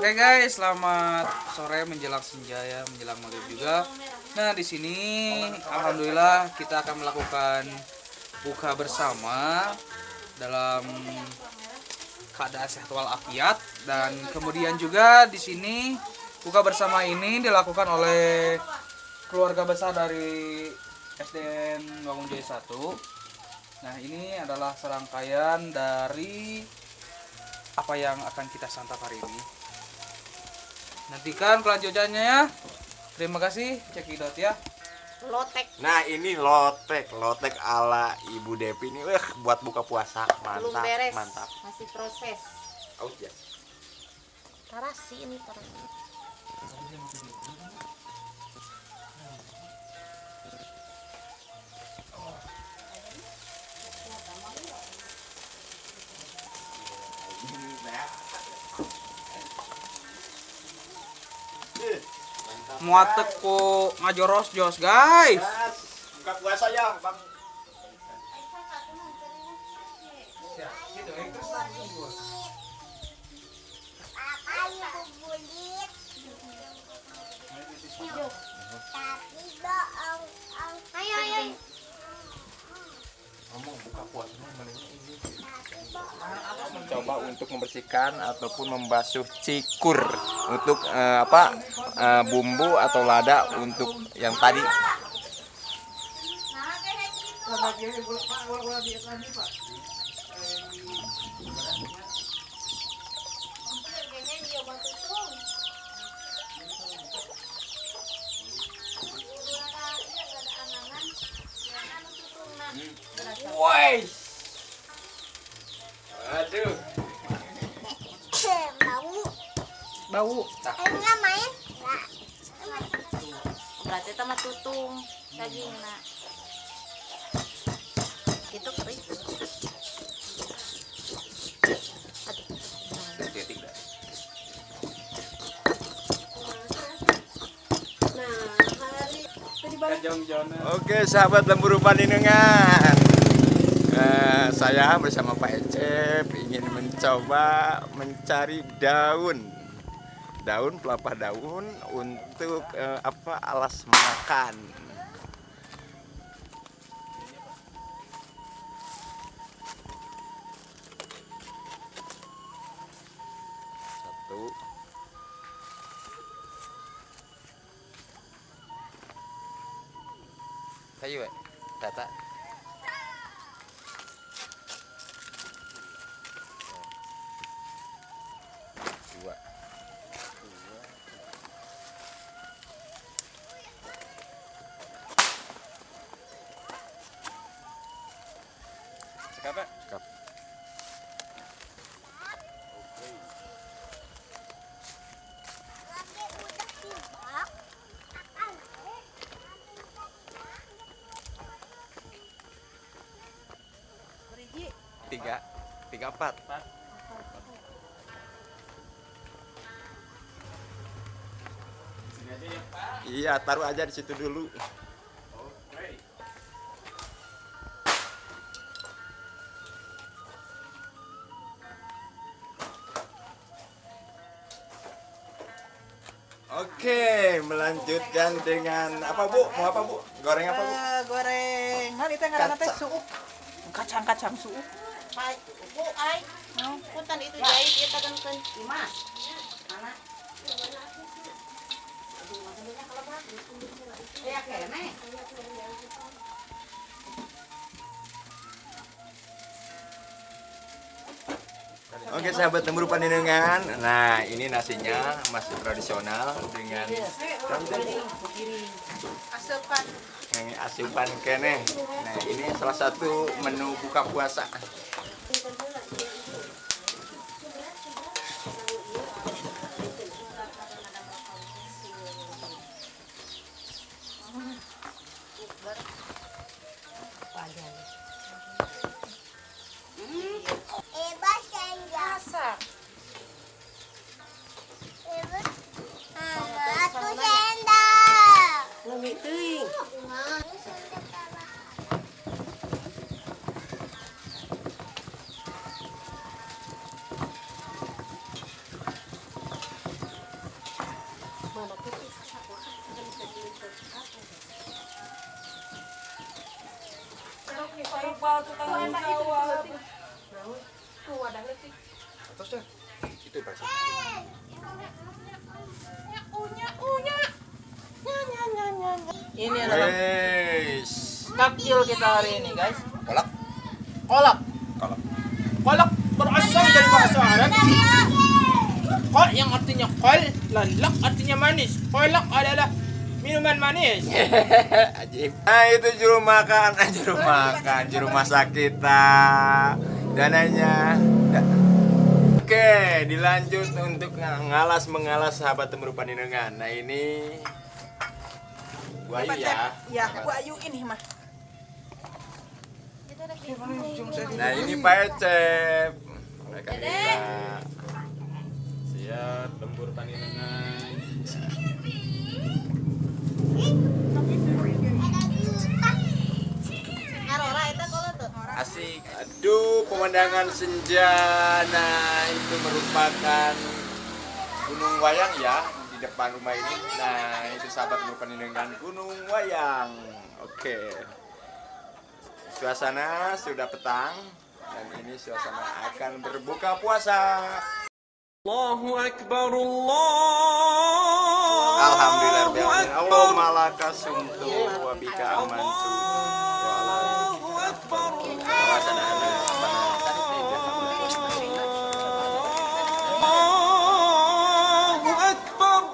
Oke guys, selamat sore menjelang senja ya, menjelang maghrib juga. Nah, di sini alhamdulillah kita akan melakukan buka bersama dalam keadaan sehat walafiat, dan kemudian juga di sini buka bersama ini dilakukan oleh keluarga besar dari SDN Bangunjaya 1. Nah, ini adalah serangkaian dari apa yang akan kita santap hari ini. Nantikan kelanjutannya ya. Terima kasih, cekidot ya. Lotek. Nah, ini lotek ala Ibu Depi ini, buat buka puasa. Mantap, Belum beres. mantap. Masih proses. Aus ya. Tarasi ini tarasi. Muatek ku ngajoros jos guys. Buka puasa ya, Bang. Coba untuk membersihkan ataupun membasuh cikur untuk bumbu atau lada untuk yang tadi. Woi. Aduh. Bau. Enggak main. Berarti sama tutung dagingna. Itu kering. Oke, sahabat Lemburu Paninungan. Saya bersama Pak Ecep ingin mencoba mencari daun pelepah daun untuk alas makan. Satu. Ayo, Tata. Dua. Sekap, Pak? Sekap. Tiga, empat. Iya, taruh aja di situ dulu. Oke, melanjutkan dengan apa, Bu? Mau apa, Bu? Goreng apa, Bu? Goreng. Hal itu ngaranna teh suuk. Kacang suuk. Baik. Bu ai. Punten itu jahit ieu tagankeun. Dimas. Mana? Ya kene. Oke, sahabat Lemburu Paninungan. Nah, ini nasinya masih tradisional dengan Asupan. yang asupan kene. Nah, ini salah satu menu buka puasa. Masak. tukang jawab. Atasnya. Itu Pak. Ini adalah Wes. takjil kita hari ini, guys. Kolak. Kolak. Kolak. Kolak berasal dari bahasa Arab. Kol yang artinya kol, lalak artinya manis. Kolak adalah minuman manis. Ajib. Nah itu juru makan, juru masak kita. Dananya. Oke, dilanjut untuk mengalas sahabat Temuru Paninengan. Nah ini Bu Ayu ya. Ya, Bu Ayu ini mah. Nah ini Pak Ecep. Mereka kita. Siap Tempur Paninengan. Arora eta kalau tuh. Asik. Aduh, pemandangan senja. Nah, itu merupakan Gunung Wayang ya di depan rumah ini. Nah, itu sahabat merupakan dengan Gunung Wayang. Oke. Suasana sudah petang dan ini suasana akan berbuka puasa. Allahu Akbar, Allah. Alhamdulillah rabbil alamin. Allahumma laka sumtu wa bika amantu. Allahu Akbar, Allahu Akbar.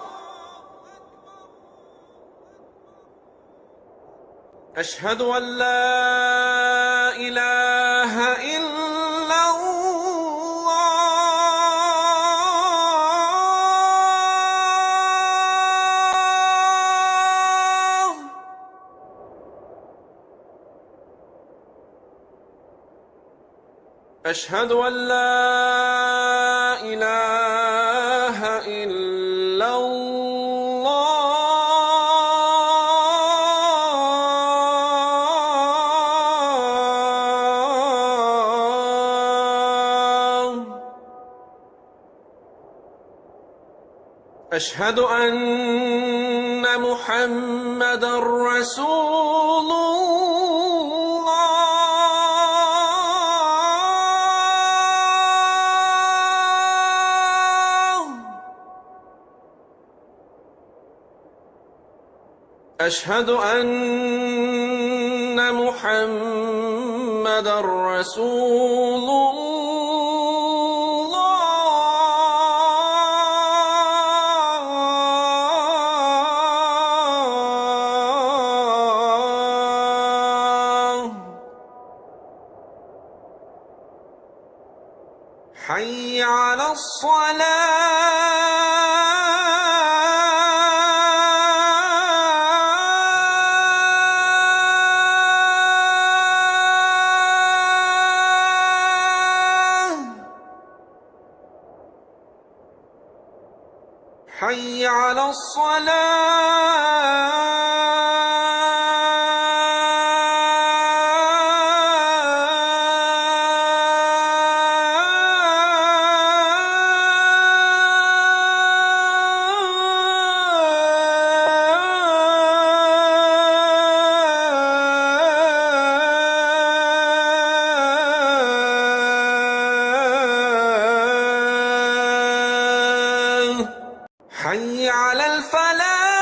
Ashhadu an la ilaha illallah. أشهد أن لا إله إلا الله. أشهد أن محمد رسول الله. أشهد أن محمد رسول الله. حي على الصلاة. حي على الصلاة. حي على الفلاح.